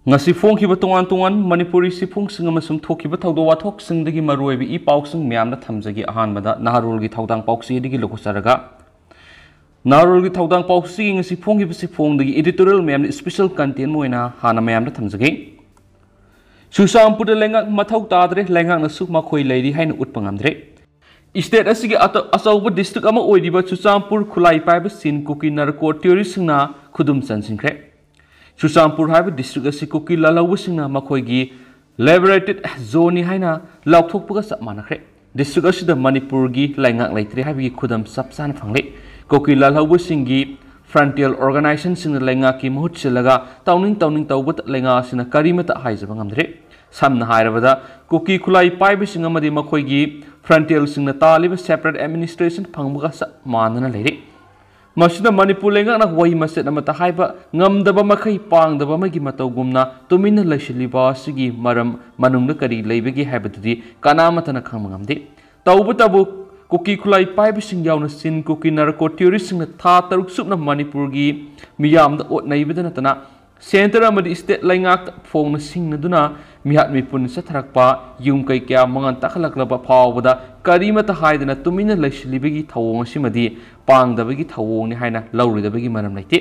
ngasi phongkhiba tongan tongan manipuri sifungsing amasung thokhiba thawdo wathoksingdagi maroibi I pausing myamna thamjagi ahanbada naharulgi thawdang pauksi digi lokusaraga naharulgi thawdang pauksi ngasi phongkhiba sifongdagi editorial myamna special content moina hana myamna thamjagi Churchandpur Leingak mathou tadre Leingak nasu makhoi leiri haina utpa ngamdre State asigi asauba district ama oidiba Churchandpur khulai paiba sin kuki narco terrorist na khudum chansinkre Churchandpur haiba district asi kuki lalawusingna makhoigi liberated zone haina lauthokpuga sapmanakre district asida Manipur gi Leingak leitre haibi khudam sapsan phangle kuki lalawusingi frontier organization sing Leingak ki muhut silaga tawning tawbat Leingak sina karimata haijaba ngamdre samna hairabada kuki khulai paiba singa madi makhoigi frontier sing na taliba separate administration phangbuga sapmanana leire Masina Manipur Leingak na wai maset amata haiba ngamdaba makhoi pangdaba magi matawgumna tumina laishiliba sigi maram manungna kari leibegi haibadudi kanamatana khangmangamde tawbutabu kuki khulai paiba sing yauna sin kuki narco terrorist sing na tha taruk supna Manipur gi miyamda otnaibadana tana center amadi state Leingak phongna singnaduna mihat mipun satharakpa yum kai kya mangan takhalaklaba phawbada karimata haidana tumina laishilibegi thawong asimadi pangdabagi thawongni haina lauridabagi maram laite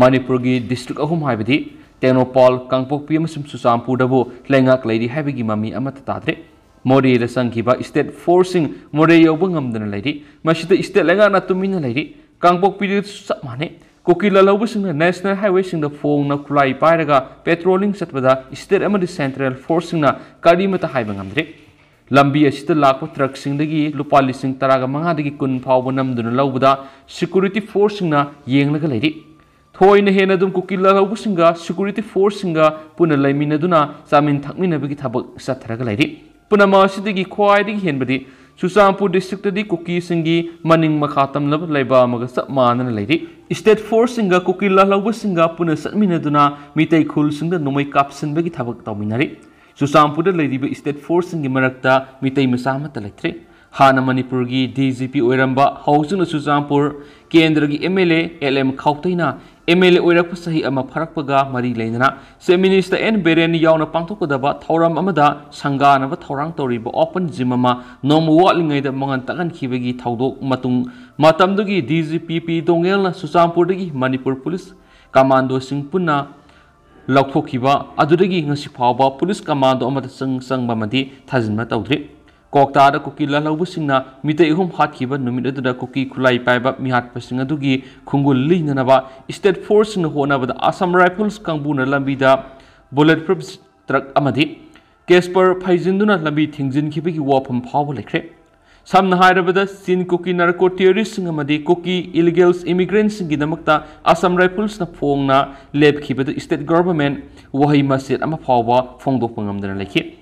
Manipur gi district ahum haibadi Tenopal Kangpokpi amasum Churchandpur dabu Leingak leiri haibagi mami amata tadre Mori da sangkiba state forcing Mori yoba ngamdana leiri masida state Leingak na tumina leiri Kangpokpi di sapmane Kuki lalawusing national highway sing the phone na khulai pairaga patrolling satbada state amadi central forcing na karimata haibang ngamdre lambi asita lakpa truck sing dagi lupa lising taraga manga dagi kun phawba namduna lawbada security forcing na yenglaga leiri thoina hena dum kuki lalawusing ga security forcing ga puna laiminaduna samin thakmina bagi thabak satharaga leiri puna ma sidagi khwai digi henbadi Churchandpur district di kuki singi maning makhatam lab laiba maga sapmanana leiri state force singa kuki lalawba singa puna satminaduna mitai khul singda nomai kapsin bagi thabak tawminari Churchandpur da leiriba state force singi marakta mitai masamata letre hana Manipur gi DGP oiramba hausuna Churchandpur kendra gi MLA LM khawtaina MLA oirakpa sahi ama pharakpaga mari leinana se minister N Beren yauna pangthokadaba thauram amada sanganaba thaurang toriba open gym ama nom watlingai da mangan takan khibagi thaudok matung matamdugi DGPP dongelna Churchandpur dagi Manipur police commando sing punna laukthokhiba adudagi ngasi phawba police commando amada sangba madi thajinma tawdre Kokta kuki lalawusingna mitai hum hatkiba numit aduda kuki khulai paiba mihat pasing adugi khungul linanaba state force na honabada Assam Rifles kangbuna lambida bulletproof truck amadi Casper phaijinduna lambi thingjin khibagi wafam phawba lekre samna hairabada sin kuki narco terrorist amadi kuki illegals immigrants gi damakta Assam Rifles na phongna leb khibada state government wahai maset ama phawba phongdok pangamdana lekhi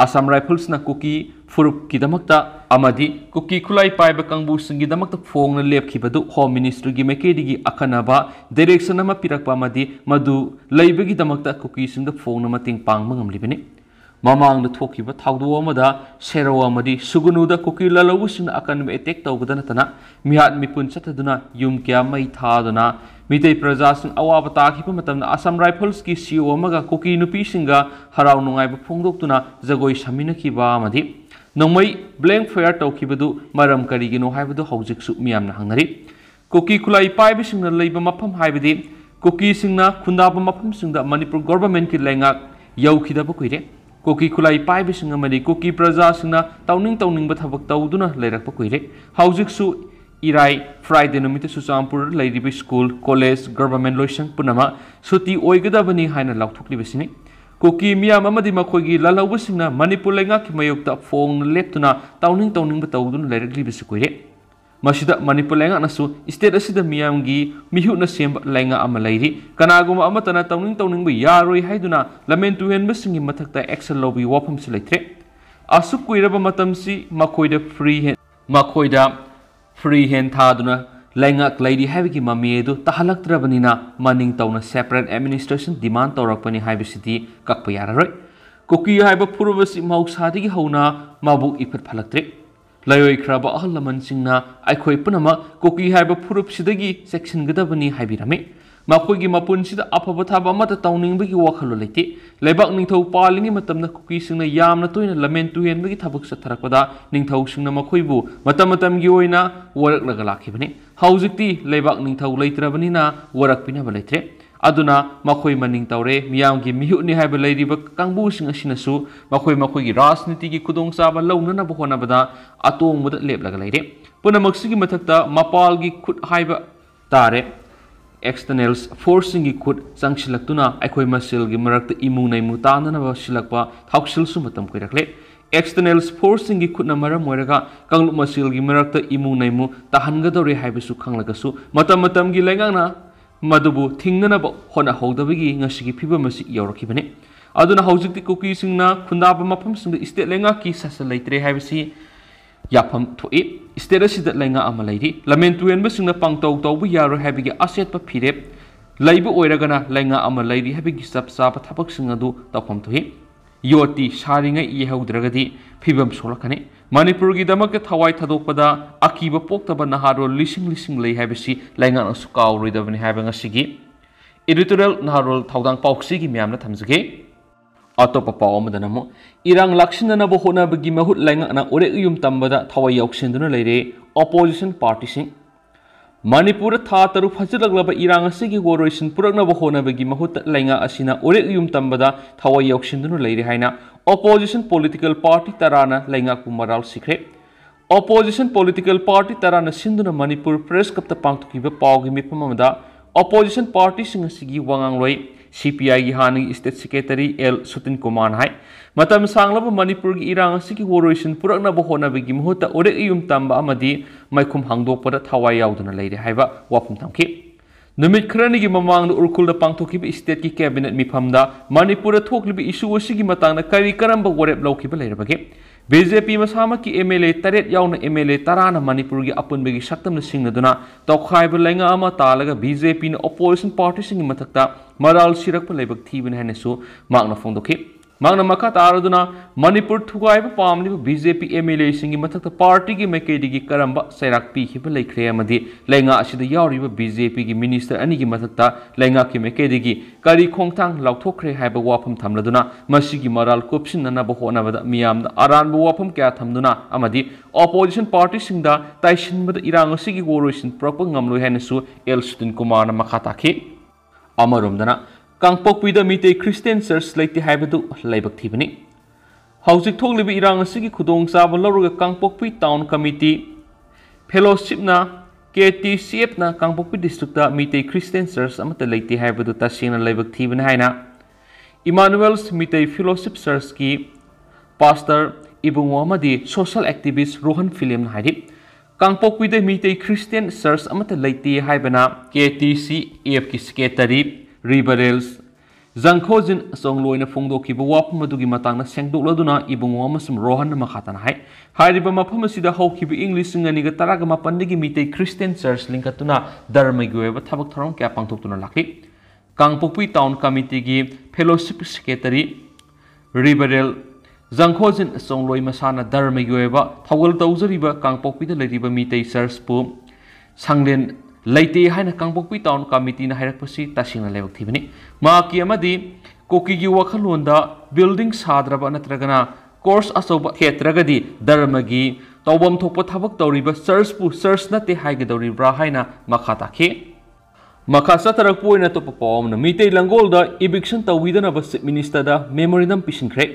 Assam Rifles na kuki furup ki damakta amadi kuki khulai paiba kangbu singi damakta phongna lepkhibadu home ministry gi mekedigi akanaba direction ama pirakpa amadi madu leibagi damakta kuki singda phongna mating pangma ngamlibani mamangda thokhiba thawdo amada sero amadi sugunuda kuki lalawusing akanba attack tawbadana tana mihat mipun chataduna yum kya mai thaduna Mitai Praja sing awaba takhiba matamna Assam Rifles ki CEO amaga kuki nupi singa harau nungai ba phongdoktuna jagoi samina khiba amadi nongmai blank fire tawkhibadu maram karigino haibadu haujiksu miyamna hangnari kuki khulai paiba singna leiba mafam haibadi kuki singna khundaba mafam singda Manipur government ki Leingak yaukhidaba kuire kuki khulai paiba singa madi kuki Praja singna tawning ba thabak tawduna leirakpa kuire haujiksu Irai Friday numita Churchandpur leiribi school college government loisang punama suti oigadabani haina lauthukli besini kuki miyam amadi makhoigi lalawusingna Manipur Leingak ki mayokta phong leptuna tawning ba tawdun leirakli besikoire masida Manipur Leingak nasu state asida miyamgi mihuna semba Leingak ama leiri kanaguma amatana tawning ba yaroi haiduna lamen tuhen basingi mathakta action lobby wafam selectre asuk kuiraba matamsi makhoida free hand thaduna Leingak leiri haibiki mamiedu tahalaktrabanina maning tawna separate administration demand tawrakpani haibisiti kakpa yararoi kuki haiba purubasi mausadigi hauna mabuk iphat phalaktre layoi khraba ahal laman singna aikhoi punama kuki haiba purub sidagi section gadabani haibirame makhoi mapun sida afaba thaba amata tawningbagi wakhalo leite leibak ningthau palingi matamna kuki singna yamna toina lamen tuhenbagi thabak satharakpada ningthau singna makhoibu matamgi oina warak laga lakhibani haujikti leibak ningthau leitrabanina warak pinaba leitre aduna makhoi maning tawre miyamgi mihuni haiba leiriba kangbu sing asinasu makhoi gi rajniti gi khudong saba launana bohona bada atong muda leplaga leire punamaksigi mathakta mapal gi khut haiba tare externals forcing gi khut changsilaktuna akhoi masil gi marakta imung nai mutana ba silakpa thausil su matam koirakle externals forcing gi khut na maram moiraga kanglu masil gi marakta imung nai mu tahanga dore haibisu khanglagasu matam gi lengangna madubu thingnana ba hona hodabagi ngasigi phiba masi yawrakibane aduna haujikti kuki singna khundaba mafam singda state lenga ki sasa leitre haibisi yapam thoi state asida lenga ama leiri lamen tuenba singna pangtau tawbu yaro habigi aset pa phirep leibu oiragana lenga ama leiri habigi sap sap thapak singadu tawpam thoi yoti saringa yehaudragadi phibam solakane manipur gi damak thawai thadokpada akiba poktaba naharo lising lei habisi lenga asu kaw roidabani habanga sigi editorial naharol thawdang pauksi gi myamna thamjage atop paw amadanamu irang lakshinana bo hona bagi mahut lenga na ore yum tambada thawai yoksinduna leire opposition party sing Manipur tha taru phajalaglaba irang asigi woroisin purakna bo hona bagi mahut lenga asina ore yum tambada thawai yoksinduna leire haina opposition political party tarana lenga kumaral sikre opposition political party tarana sinduna Manipur press kapta pangtukiba pawgi mipamamada opposition party singasigi wangangloi CPI gi hani state secretary L Sutin Kumar hai matam sanglaba Manipur gi irang asigi woroisin purakna bo hona bagi mahut ore yum tamba amadi maikhum hangdokpada thawai yauduna leire haiba wapum tamki numit khrani gi mamang urkul da pangthokiba state ki cabinet mifamda Manipur thoklibi issue asigi matangna kari karamba worep lawkiba leirabage BJP masama ki MLA taret yauna MLA tarana Manipur gi apunbegi saktamna singnaduna tawkhaiba lenga ama talaga BJP na opposition party singi mathakta maral sirakpa leibak thibin hanesu magna phongdoki magna makha taraduna Manipur thugaiba pamliba BJP MLA singi mathakta party gi maikedi gi karamba sairak pi hiba leikhre amadi lenga asida yawriba BJP gi minister ani gi mathakta lenga ki maikedi gi kari khongthang lauthokre haiba wafam thamladuna masigi maral kopsinna bo hona bada miyamda aran bo wafam kya thamduna amadi opposition party singda taisinbada irang asigi woroisin propa ngamloi hanesu L Sutin Kumar na makha takhi amaromdana Kangpokpida mitei Christian Church leite haibadu leibak thibani haujik thoklibi irang asigi khudong chaba lawruga Kangpokpi town committee fellowship na KTCF na Kangpokpi district da mitei Christian Church amata leite haibadu tasina leibak thibani haina Emmanuel's mitei fellowship church ki pastor ibungo amadi social activist Rohan Film na haidi Kangpokpida mitei Christian Church amata leite haibana KTCF ki secretary Liberals Zangkhojin songloina phongdokiba wapam adugi matangna sengdokladuna ibungo amasum Rohan makhatana hai hairiba mafam asida hawkiba English singaniga taraga mapandigi mitei Christian Church linkatuna dharmagi oiba thabak tharong kya pangthoktuna lakhi Kangpokpi town committee gi fellowship secretary Liberal Zangkhojin songloi masana dharmagi oiba thawal tawjariba Kangpokpi da leiriba mitei church pu sanglen leite haina Kangpokpi town committee na hairakpasi tasingna lebak thibani maki amadi koki gi wakhalonda building sadraba natragana course asoba khetragadi dharmagi tawbam thokpa thabak tawriba church pu church nate haigadawribra haina makha takhe makha satarak poina to popom na mitei langol da eviction tawidana ba minister da memorandum pisinkhre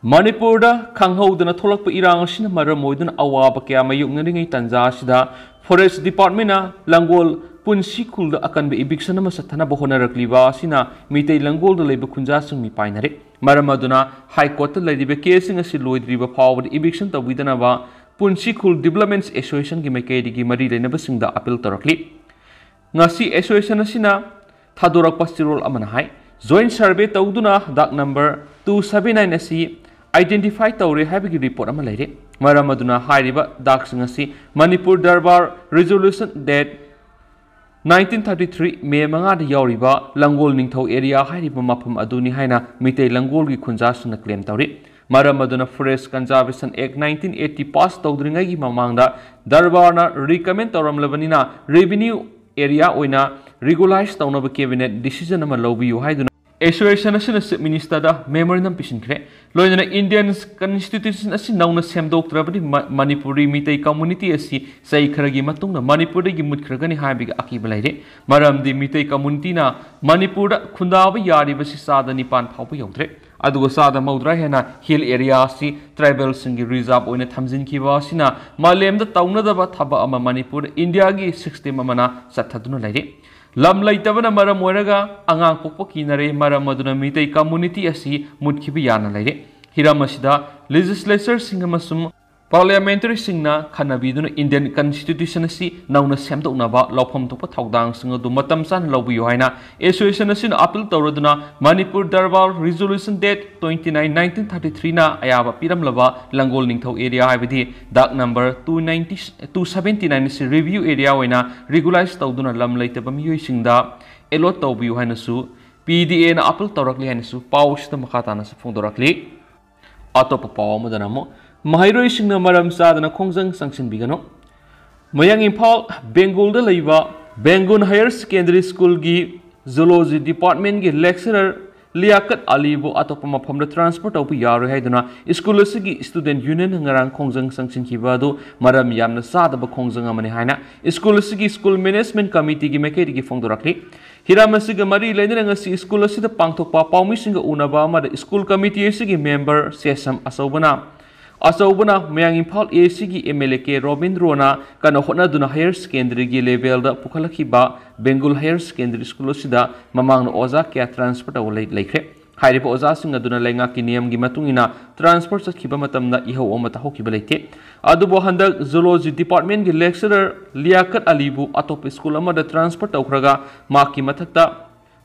Manipur da khanghaudana tholakpa irang asina maram moiduna awaba kya mayuknaringai tanja sida Forest Department na Langol punsi khul da akan be eviction ma sathana bohona rakliba sina mitei Langol da leiba khunja sung mi painare maram aduna High Court da leiba casing asi loidriba power eviction tawidana ba punsi khul Developments Association gi maikedi gi mari lena ba singda appeal torakli ngasi association asina thadorak pastirol amana hai joint survey tawduna dak number 279 asi identify tawre habigi report ama leire maram aduna hairiba dak singasi Manipur Darbar resolution date 1933 May manga da yawriba Langol ningthau area hairiba mafam aduni haina mitei Langol gi khunja suna claim tawri maram aduna Forest Conservation Act 1980 pass tawdringai gi mamangda Darbar na recommend tawramlabanina revenue area oina regularize taunaba cabinet decision ama lawbiyu haiduna Association asina Chief Minister da memorandum pisinkre loina Indian constitution asi nauna semdoktrabani Manipuri mitai community asi sai kharagi matungna Manipur gi mutkragani haibiga akiba laire maramdi mitai community na Manipur da khundaba yari basi sada nipan phaupa yautre adugo sada maudra hena hill area si tribal singi reserve oina thamjin kiba asina malem da tauna da ba thaba ama Manipur India gi system amana sathaduna laire lam laitabana maram oiraga angang pokpa kinare maram aduna mitai community asi mutkibi yana laire hiram asida legislature singamasum parliamentary singna khanabiduna Indian constitution asi nauna semdoknaba lawpham tokpa thaudang singa du matam san lawbiyo haina association asi appeal tawraduna Manipur Darbar resolution date 29 1933 na ayaba piramlaba langol ningthau area haibidi dak number 279 si review area oina regularize tawduna lam laitaba miyoi singda elot tawbiyo haina su PDA na appeal tawrakli haina su pawsta makata na sa phongdorakli atopa pawmadana mo Mahairoi singna maram sadana khongjang sanction bigano Mayang Imphal Bengal da leiba Bengun Higher Secondary School gi Zoology Department gi lecturer Leingak alibu atopa mafam da transport au yaro haiduna school asigi student union ngarang khongjang sanction khibadu maram yamna sadaba khongjang amani haina school asigi school management committee gi mekeri gi phongdorakli hiramasiga mari leina ngasi school asida pangthokpa pawmi singa unaba ma school committee asigi member sesam asawbana mayang Imphal ACG MLK Robindrona kana hotna duna higher secondary gi level da pukhalakhiba Bengal Higher Secondary School sida mamang oza kya transport awlai laikre hairiba oza singa duna Leingak ki niyam gi matungina transport sakhiba matamna iho omata hokiba leite adubo handak zoology department gi lecturer Leingak alibu atop school amada transport awkhraga maki mathakta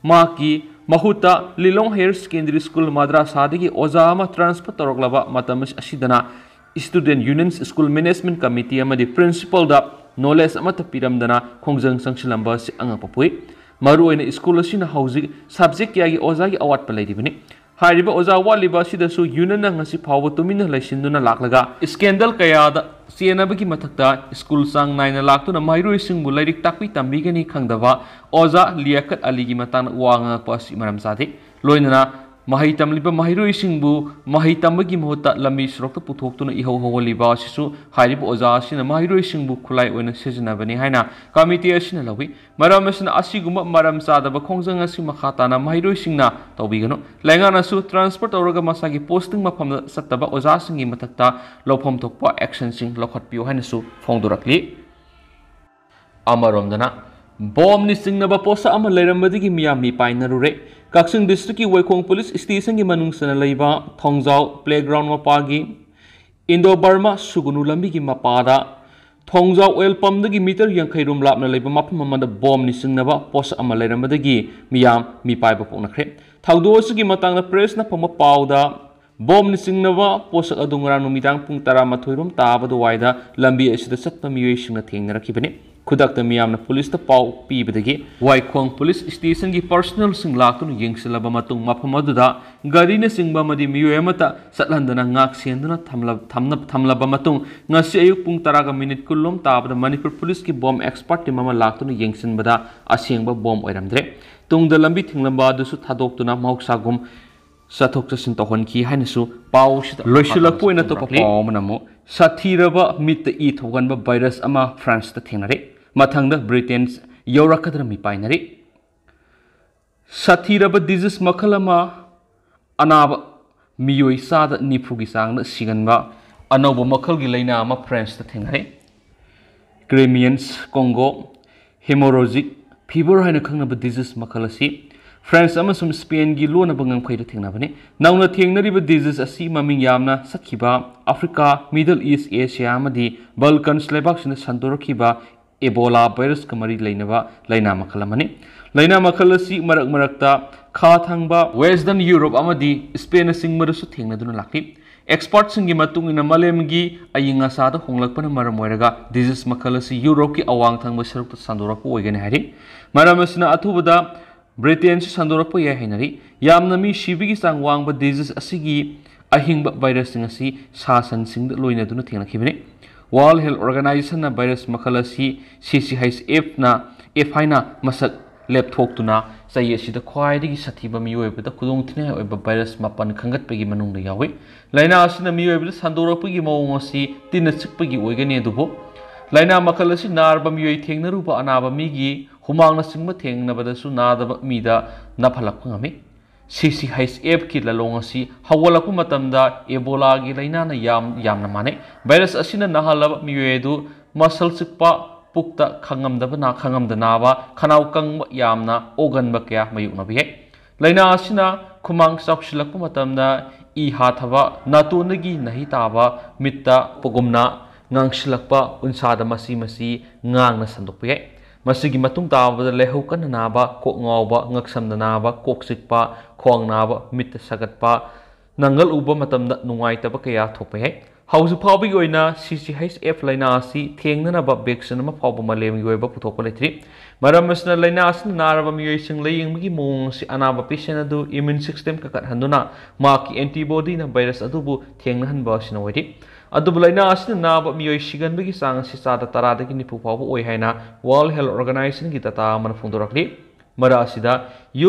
maki Mahuta Lilong Higher Secondary School Madrasa digi Ozama Transport Toroglaba Matamis Asidana Student Unions School Management Committee amadi Principal da Knowledge Amata Piramdana Khongjang Sangsilamba si angapapui Maru in school asina hausi subject yagi Ozagi awat palaidibani Hariba Oza waliba sidasu union na ngasi phawa tumina laisinduna laklaga scandal kaya da sienabagi mathakta school sang naina laktuna mairoi singbu lairik takpi tambigani khangdaba Oza Leingak aligi matang wanga pasi maram sadi loinana mahai tamliba mairoi singbu mahai tambagi mohota lambi srokta puthoktuna iho holiba sisu hariba Oza sina mairoi singbu khulai oina sejnabani haina committee asina lawi maram asina asiguma maram sadaba khongjang asi makhatana mairoi singna tawbigano Leingak nasu transport auraga masagi posting mafam sattaba Oza singi mathakta lawpham thokpa action sing lokhatpiyo haina su phongdorakli amaromdana Bom ni singnaba posa ama leirambadigi miyami painarure Kaksing district ki Waikong police station gi manung sana leiba Thongjau playground mapagi Indo Burma sugunu lambi gi mapada Thongjau oil pump dagi meter yankhai rum lapna leiba mapam amada bom ni singnaba posa ama leirambadagi miyam mi paiba poknakre Thaudo asigi matangna press na pama pauda bom ni singnaba posa adungra numitang pung 13 rum tabadu waida lambi asida satpa miyoi singna thengnarakibani Kudakta miyamna police ta pau pibadagi Waikong police station gi personal sing laktun yengsilaba matung mapamaduda gari na singba madi miyoi amata satlandana ngak senduna thamlaba matung ngasi ayuk pung 10 minute kullum tabada Manipur police ki bomb expert mama laktun yengsinbada asengba bomb oiramdre tungda lambi thinglamba dusu thadoktuna mahoksagum sathok chasin tohon ki hainasu pau loisilakpo ina to pau manamo sathiraba mit e thoganba virus ama France ta thengnare mathangda Britain yorakadra mi painare sathiraba disease makhalama anaba miyoi sada nifugi sangna siganba anoba makhal gi laina ama France ta thengnare Crimeans Congo hemorrhagic fever haina khangnaba disease makhalasi France amasum Spain gi lona bangang phaida thengnabani nauna thengnariba disease asi maming yamna sakhiba Africa Middle East Asia amadi Balkans lebaksina sandorakhiba Ebola virus kamari lainaba laina makhalamani laina makhalasi marak marakta kha thangba Western Europe amadi Spain singmarasu thengnaduna lakli experts singi matung ina malemgi ayinga sada honglakpana maram oiraga disease makhalasi Europe ki awang thangba sarukta sandorakpo oigani hari maramasina athubada Britain sandorakpo ya hainari yamna mi shibigi sang wangba disease asigi ahingba virus ngasi sasan singda loina duna thengnakhibani World Health Organization na virus makhalasi CCHF na F haina masak lepthoktuna chai asida khwaidagi sathiba miyoibada khudongthine oiba virus mapan khangatpagi manungda yawi laina asina miyoibada sandorakpagi mawong asi tinna chikpagi oigani adubo laina makal asi narba miyoi thengnaruba anaba migi humangna singma thengnabadasu nadaba mida naphalakpa ngami CCHF ki lalong asi hawalakpu matamda ebola gi laina na yamna mane virus asina nahalaba miyoedu muscle chikpa pukta khangamdana ba khanau kangba yamna oganba kya mayukna bihe laina asina khumang sapshilakpa matamda I hathaba natunagi nahi taba mitta pogumna ngangshilakpa unsada masi ngangna sandokpe masigi matung tabada lehu kan naba kok ngawba ngaksamda naba kok sikpa khwang naba mitta sagatpa nangal uba matamda nungaitaba kaya thokpe hausu phawbi oina CCHF laina asi thengnanaba vaccine ma phawba malem gi oiba puthokpa letri maram asna laina asna naraba miyoi sing layinggi mong si anaba patient adu immune system ka kat handuna ma ki antibody na virus adu bu thengna hanba sina wadi adu laina asna naba miyoi sigan bagi sang si sada tarada gi nipu phawba oi haina World Health Organization gi tata man phungdorakli mara asida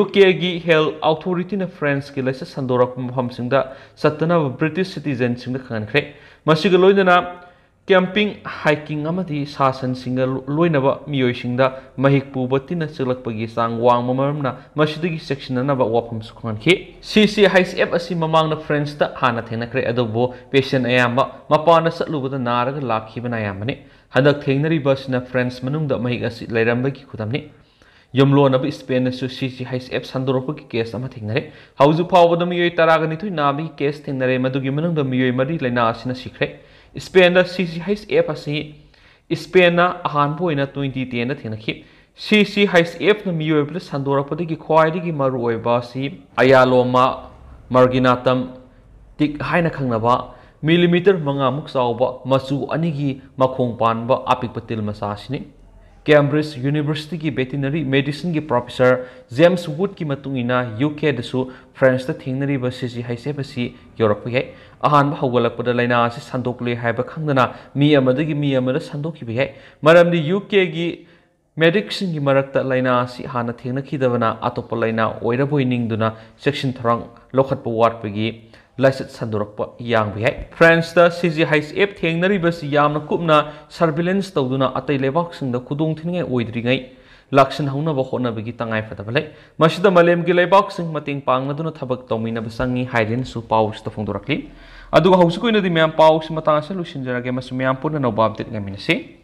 UK gi health authority na France ki laisa sandorak mafam singda satana British citizen singda khankhre masiga loinana camping hiking amadi sasan singa loinaba miyoi singda mahik pubatina chilakpagi sang wang mamarna masidagi section na ba wafam sukhanki CCHF asi mamang na France ta hana thenakre adobo patient ayamba mapana satlubada naraga lakhibana ayamani hadak thengnari basna France manungda mahik asi lairambagi khudamni Yomlona ba Spain su CCHF sandoropa ki case ama thingnare hauju phawbada miyoi taragani thui nabi case thingnare madugi manungda miyoi mari laina asina sikre Spain da CCHF asi Spain na ahan boina 2010 da thingnaki CCHF na miyoi bla sandoropa digi khwaidigi maru oiba si ayaloma marginatum tik haina khangnaba millimeter manga muk sawba machu anigi makhong panba apik patil masasini Cambridge University ki veterinary medicine ki professor James Wood ki matungina UK dasu France ta thingnari ba CCHF asi Europe ye ahan ba hawalakpada laina asi sandokle haiba khangdana mi amadagi mi amada sandokki bi maramdi UK gi medicine ki marakta laina asi hana thengna khidabana atopa laina oira boining duna section thrang lokhatpa watpagi Lasat sandorakpa yang bihai France da CCHF thengnari basi yamna kupna surveillance tawduna atai lebak singda khudong thingai oidringai lakshan hauna ba khona bagi tangai fadabale masida malem gi lebak sing mating pangna duna thabak tawmina basangi haiden su paus ta phongdorakli aduga hausu koina di myam paus matang sa lusinjarage masu myam purna no babdet ngaminase